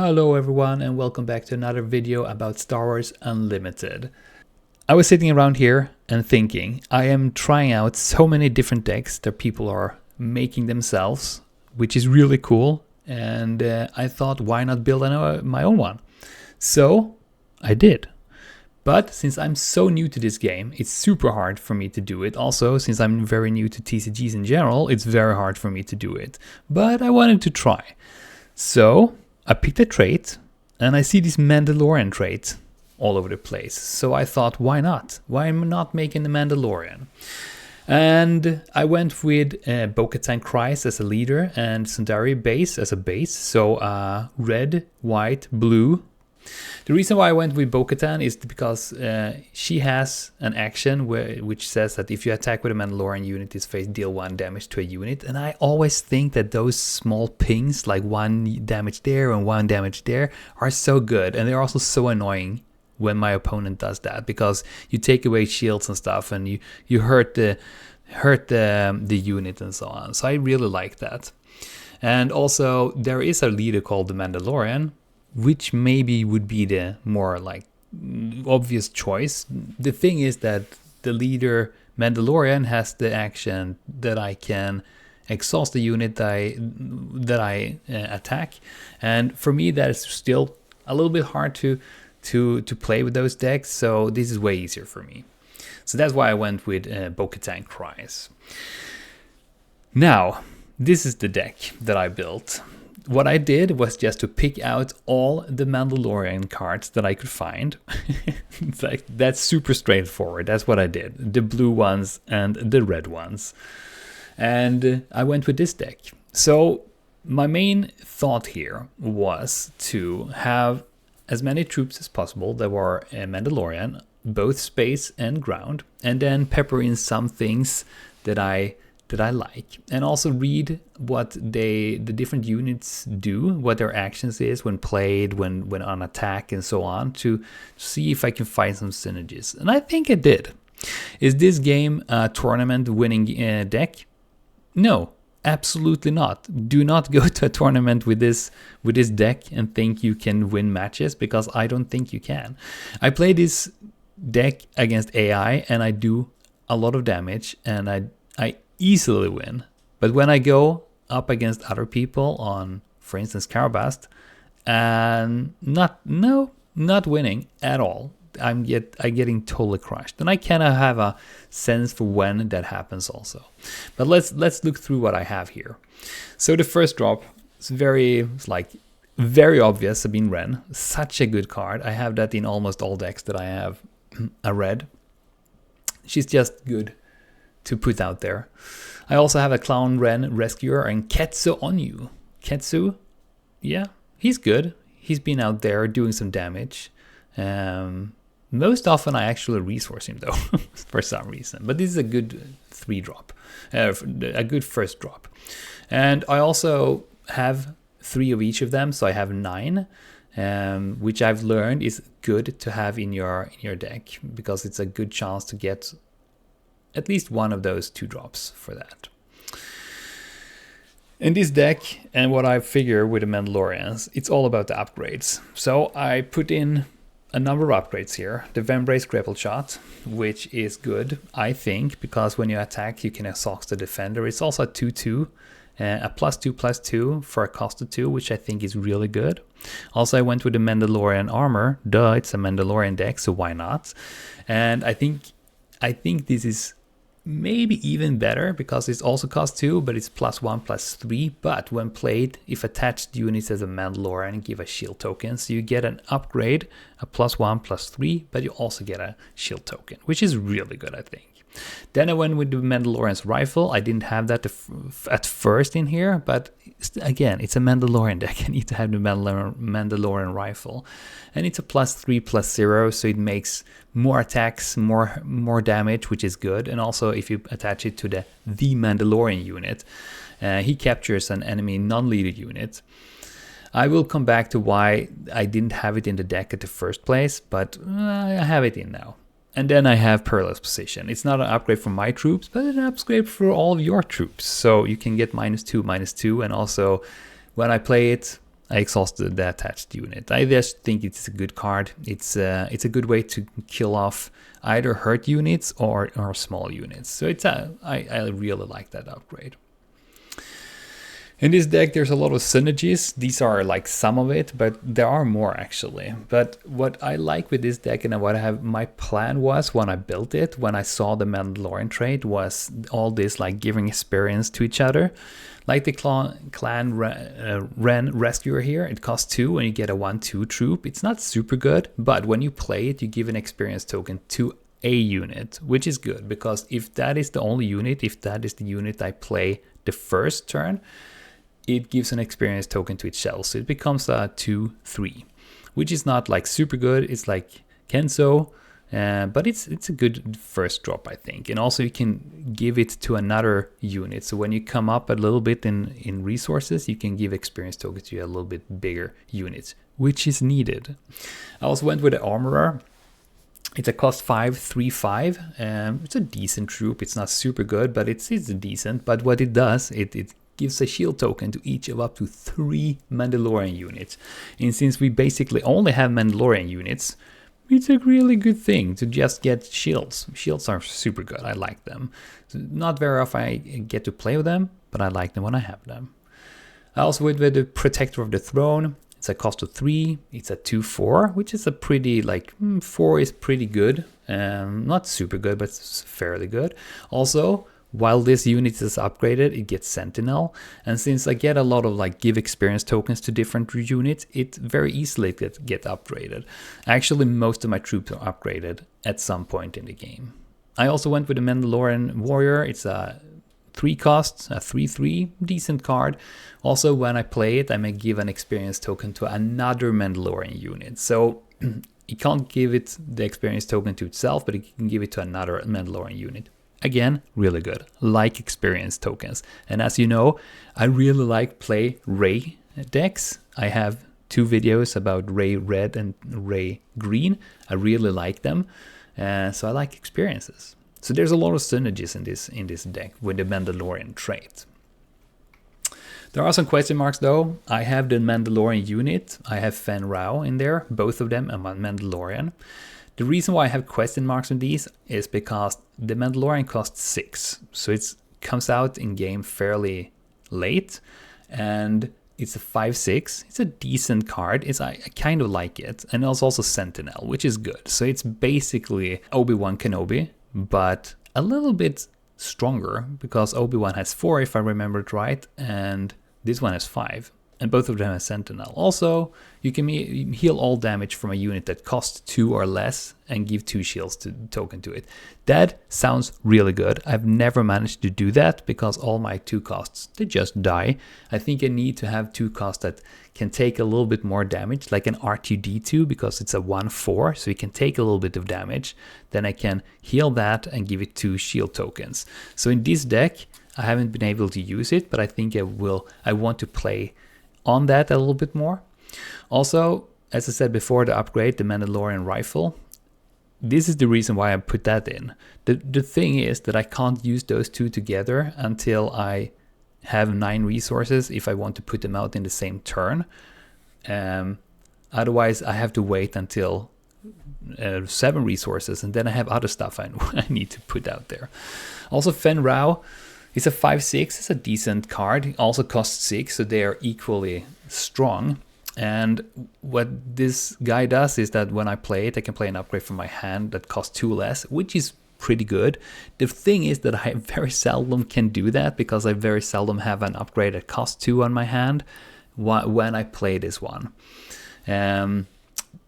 Hello everyone and welcome back to another video about Star Wars Unlimited. I was sitting around here and thinking, I am trying out so many different decks that people are making themselves, which is really cool, and I thought why not build my own one? So I did. But since I'm so new to this game, it's super hard for me to do it. Also, since I'm very new to TCGs in general, it's very hard for me to do it. But I wanted to try. So I picked a trait, and I see this Mandalorian trait all over the place. So I thought, why not? Why am I not making the Mandalorian? And I went with Bo-Katan Kryze as a leader and Sundari base as a base. So red, white, blue. The reason why I went with Bo-Katan is because she has an action which says that if you attack with a Mandalorian unit, this phase deal 1 damage to a unit. And I always think that those small pings, like 1 damage there and 1 damage there, are so good. And they're also so annoying when my opponent does that, because you take away shields and stuff and you hurt the unit and so on. So I really like that. And also there is a leader called the Mandalorian, which maybe would be the more like obvious choice. The thing is that the leader Mandalorian has the action that I can exhaust the unit that I attack, and for me that is still a little bit hard to play with those decks, so this is way easier for me. So that's why I went with Bo-Katan Kryze. Now, this is the deck that I built. What I did was just to pick out all the Mandalorian cards that I could find. It's like, that's super straightforward. That's what I did. The blue ones and the red ones. And I went with this deck. So my main thought here was to have as many troops as possible that were a Mandalorian, both space and ground, and then pepper in some things that I like, and also read what the different units do, what their actions is when played, when on attack, and so on, to see if I can find some synergies. And I think I did. Is this game a tournament winning deck? No, absolutely not. Do not go to a tournament with this deck and think you can win matches, because I don't think you can. I play this deck against AI and I do a lot of damage, and I easily win. But when I go up against other people on, for instance, Karabast, and not winning at all, I'm getting totally crushed. And I kind of have a sense for when that happens also. But let's look through what I have here. So the first drop is very obvious. Sabine Wren, such a good card. I have that in almost all decks that I have a red. She's just good to put out there. I also have a Clown Wren Rescuer and Ketsu Onyu. Ketsu, yeah, he's good. He's been out there doing some damage. Most often I actually resource him though, for some reason. But this is a good 3-drop, a good first drop. And I also have 3 of each of them, so I have 9. Which I've learned is good to have in your deck, because it's a good chance to get at least one of those 2 drops for that. In this deck, and what I figure with the Mandalorians, it's all about the upgrades. So I put in a number of upgrades here. The Vembrace Grapple Shot, which is good, I think, because when you attack, you can exhaust the defender. It's also a 2/2, a +2/+2 for a cost of 2, which I think is really good. Also, I went with the Mandalorian Armor. Duh, it's a Mandalorian deck, so why not? And I think this is maybe even better, because it's also cost 2, but it's +1/+3. But when played, if attached units as a Mandalorian, give a shield token, so you get an upgrade, a +1/+3, but you also get a shield token, which is really good, I think. Then I went with the Mandalorian's Rifle. I didn't have that at first in here, but again, it's a Mandalorian deck. I need to have the Mandalorian Rifle. And it's a +3/+0, so it makes more attacks, more damage, which is good. And also, if you attach it to the Mandalorian unit, he captures an enemy non-leader unit. I will come back to why I didn't have it in the deck at the first place, but I have it in now. And then I have Perilous Position. It's not an upgrade for my troops, but an upgrade for all of your troops. So you can get -2/-2, and also when I play it, I exhausted the attached unit. I just think it's a good card. It's a good way to kill off either hurt units or small units. So I really like that upgrade. In this deck, there's a lot of synergies. These are like some of it, but there are more actually. But what I like with this deck and what my plan was when I built it, when I saw the Mandalorian trait, was all this like giving experience to each other. Like the clan Ren Rescuer here, it costs 2 and you get a 1/2 troop. It's not super good, but when you play it, you give an experience token to a unit, which is good because if that is the only unit, if that is the unit I play the first turn, it gives an experience token to itself. So it becomes a 2/3, which is not like super good. It's like Kenzo, but it's a good first drop, I think. And also you can give it to another unit. So when you come up a little bit in resources, you can give experience tokens to a little bit bigger units, which is needed. I also went with the Armorer. It's a cost 5, 3/5. It's a decent troop. It's not super good, but it's decent. But what it does, it gives a shield token to each of up to 3 Mandalorian units. And since we basically only have Mandalorian units, it's a really good thing to just get shields. Shields are super good. I like them. So not very often I get to play with them, but I like them when I have them. I also went with the Protector of the Throne. It's a cost of 3. It's a 2/4, which is a pretty, like, 4 is pretty good. Not super good, but it's fairly good. Also, while this unit is upgraded, it gets Sentinel. And since I get a lot of like give experience tokens to different units, it very easily get upgraded. Actually, most of my troops are upgraded at some point in the game. I also went with the Mandalorian Warrior. It's a 3 cost, a 3/3, decent card. Also, when I play it, I may give an experience token to another Mandalorian unit. So you can't give it the experience token to itself, but you can give it to another Mandalorian unit. Again, really good. Like experience tokens. And as you know, I really like play Ray decks. I have 2 videos about Ray Red and Ray Green. I really like them. So I like experiences. So there's a lot of synergies in this deck with the Mandalorian trait. There are some question marks though. I have the Mandalorian unit. I have Fen Rao in there. Both of them are Mandalorian. The reason why I have question marks on these is because the Mandalorian costs 6. So it comes out in game fairly late. And it's a 5/6. It's a decent card. I kind of like it. And it's also Sentinel, which is good. So it's basically Obi-Wan Kenobi, but a little bit stronger because Obi-Wan has 4 if I remember it right. And this one has 5. And both of them have Sentinel. Also, you can heal all damage from a unit that costs 2 or less and give 2 shields token to it. That sounds really good. I've never managed to do that because all my 2 costs, they just die. I think I need to have 2 costs that can take a little bit more damage, like an R2D2 because it's a 1/4, so it can take a little bit of damage. Then I can heal that and give it 2 shield tokens. So in this deck, I haven't been able to use it, but I think I want to play on that a little bit more. Also, as I said before, the upgrade, the Mandalorian rifle, this is the reason why I put that in. The thing is that I can't use those 2 together until I have 9 resources if I want to put them out in the same turn. Otherwise, I have to wait until 7 resources, and then I have other stuff I need to put out there. Also, Fen Rao, it's a 5/6. It's a decent card. It also costs 6, so they are equally strong. And what this guy does is that when I play it, I can play an upgrade from my hand that costs 2 less, which is pretty good. The thing is that I very seldom can do that because I very seldom have an upgrade that costs 2 on my hand when I play this one.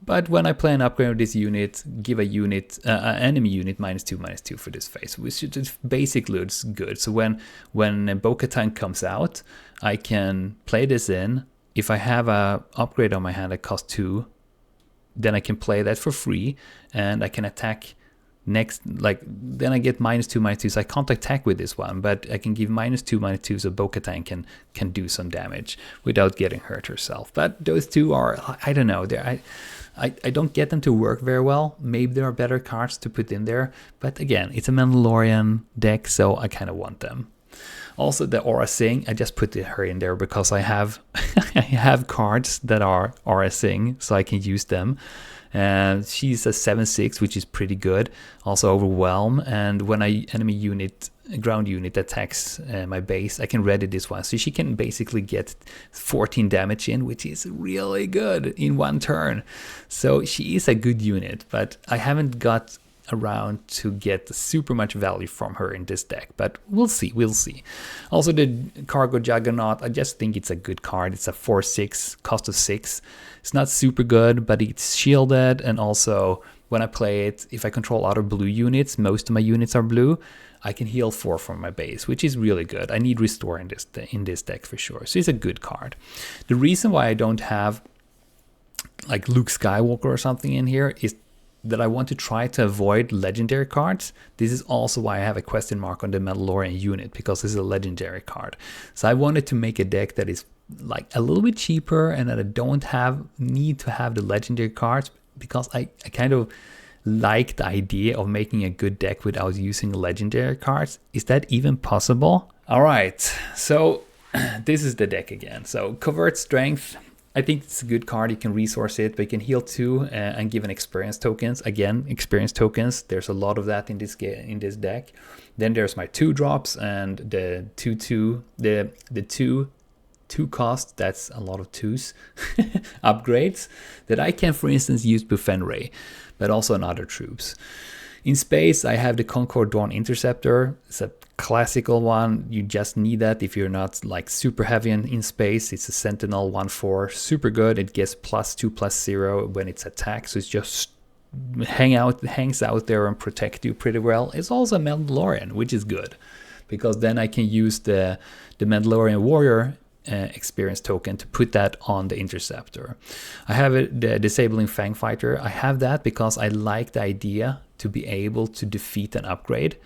But when I play an upgrade of this unit, give a unit, enemy unit -2/-2 for this phase, which is basically it's good. So when Bo-Katan comes out, I can play this in. If I have a upgrade on my hand that costs 2, then I can play that for free, and I can attack next. Like then I get -2/-2, so I can't attack with this one, but I can give -2/-2, so Bo-Katan can do some damage without getting hurt herself. But those 2 are, I don't know, I don't get them to work very well. Maybe there are better cards to put in there. But again, it's a Mandalorian deck, so I kind of want them. Also, the Aura Singh, I just put her in there because I have I have cards that are RSing, so I can use them. And she's a 7/6, which is pretty good. Also Overwhelm, and when a enemy unit, a ground unit attacks my base, I can ready this one. So she can basically get 14 damage in, which is really good in one turn. So she is a good unit, but I haven't got around to get super much value from her in this deck, but we'll see. Also the Cargo Juggernaut, I just think it's a good card. It's a 4/6, cost of 6. It's not super good, but it's shielded, and also when I play it, if I control other blue units, most of my units are blue, I can heal 4 from my base, which is really good. I need Restore in this deck for sure, so it's a good card. The reason why I don't have like Luke Skywalker or something in here is that I want to try to avoid legendary cards. This is also why I have a question mark on the Mandalorian unit, because this is a legendary card. So I wanted to make a deck that is like a little bit cheaper and that I don't need to have the legendary cards, because I kind of like the idea of making a good deck without using legendary cards. Is that even possible? All right, so this is the deck again. So Covert Strength, I think it's a good card. You can resource it, but you can heal 2 and give an experience tokens. Again, experience tokens. There's a lot of that in this deck. Then there's my 2-drops and the 2/2, the 2 cost. That's a lot of 2s upgrades that I can, for instance, use Buffenray, but also on other troops. In space, I have the Concord Dawn Interceptor. It's a classical one. You just need that if you're not like super heavy in space. It's a Sentinel 1/4, super good. It gets +2/+0 when it's attacked, so it's just hangs out there and protect you pretty well. It's also a Mandalorian, which is good, because then I can use the Mandalorian Warrior experience token to put that on the Interceptor. I have the Disabling Fang Fighter. I have that because I like the idea to be able to defeat an upgrade.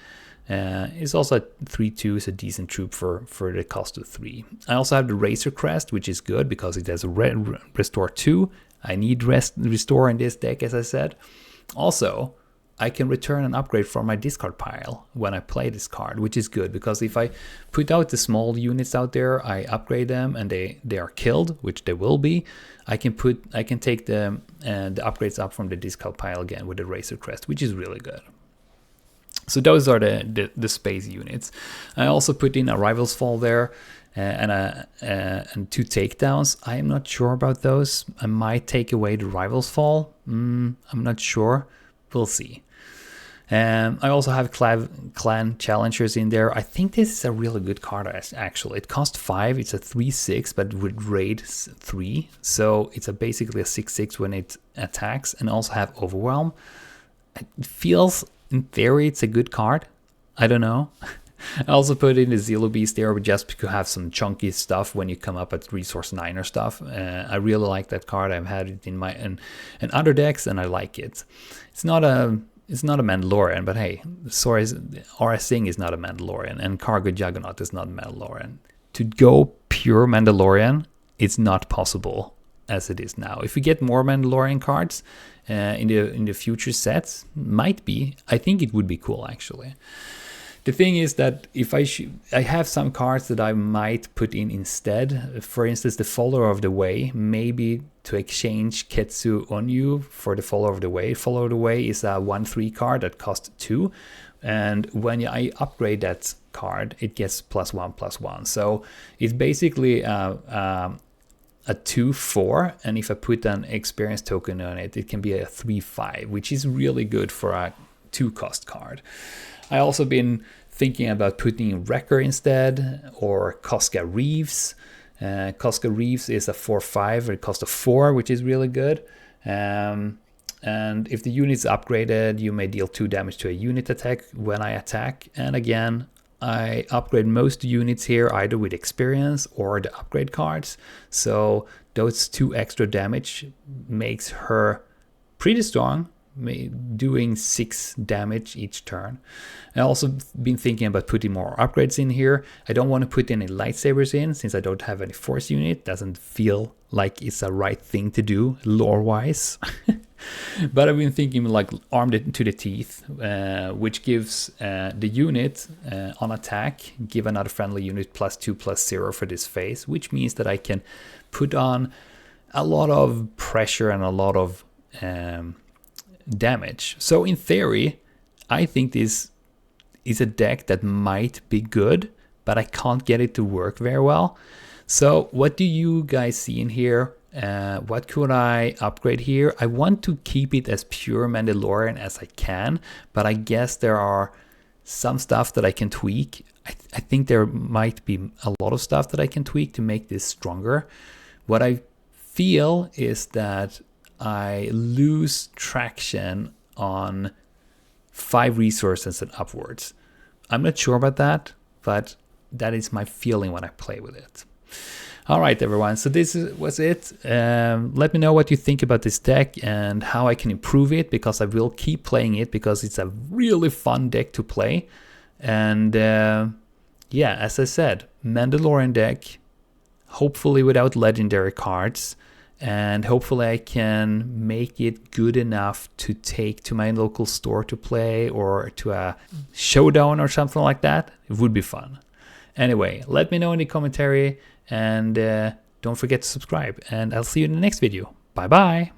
It's also a 3/2, is a decent troop for the cost of 3. I also have the Razor Crest, which is good because it has a Restore 2. I need Restore in this deck, as I said. Also, I can return an upgrade from my discard pile when I play this card, which is good, because if I put out the small units out there, I upgrade them and they are killed, which they will be. I can take the upgrades up from the discard pile again with the Razor Crest, which is really good. So those are the space units. I also put in a Rival's Fall there and 2 takedowns. I am not sure about those. I might take away the Rival's Fall. I'm not sure. We'll see. I also have Clan Challengers in there. I think this is a really good card, actually. It costs 5. It's a 3/6, but with raid 3. So it's basically a 6/6 when it attacks, and also have Overwhelm. It feels, in theory, it's a good card. I don't know. I also put in the Zelo Beast there just to have some chunky stuff when you come up at Resource 9 or stuff. I really like that card. I've had it in my and other decks, and I like it. It's not a Mandalorian, but hey, sorry, RSing is not a Mandalorian, and Cargo Juggernaut is not a Mandalorian. To go pure Mandalorian, it's not possible as it is now. If we get more Mandalorian cards in the future sets, might be. I think it would be cool, actually. The thing is that if I have some cards that I might put in instead. For instance, the Follower of the Way, maybe to exchange Ketsu Onyu for the Follower of the Way. Follower of the Way is a 1/3 card that costs 2. And when I upgrade that card, it gets +1/+1. So it's basically a 2/4, and if I put an experience token on it, it can be a 3/5, which is really good for a 2-cost card. I also been thinking about putting in Wrecker instead, or Koska Reeves. Koska Reeves is a 4/5, it costs a 4, which is really good. And if the unit's upgraded, you may deal 2 damage to a unit attack when I attack. And again, I upgrade most units here either with experience or the upgrade cards. So those 2 extra damage makes her pretty strong, doing 6 damage each turn. I also been thinking about putting more upgrades in here. I don't want to put any lightsabers in since I don't have any force unit. Doesn't feel like it's a right thing to do lore wise. But I've been thinking like armed it to the teeth, which gives the unit on attack, give another friendly unit +2/+0 for this phase, which means that I can put on a lot of pressure and a lot of damage. So in theory, I think this is a deck that might be good, but I can't get it to work very well. So what do you guys see in here? What could I upgrade here? I want to keep it as pure Mandalorian as I can, but I guess there are some stuff that I can tweak. I think there might be a lot of stuff that I can tweak to make this stronger. What I feel is that I lose traction on 5 resources and upwards. I'm not sure about that, but that is my feeling when I play with it. All right, everyone, so this was it. Let me know what you think about this deck and how I can improve it, because I will keep playing it because it's a really fun deck to play. And yeah, as I said, Mandalorian deck, hopefully without legendary cards, and hopefully I can make it good enough to take to my local store to play, or to a showdown or something like that. It would be fun. Anyway, let me know in the commentary, and don't forget to subscribe, and I'll see you in the next video. Bye bye.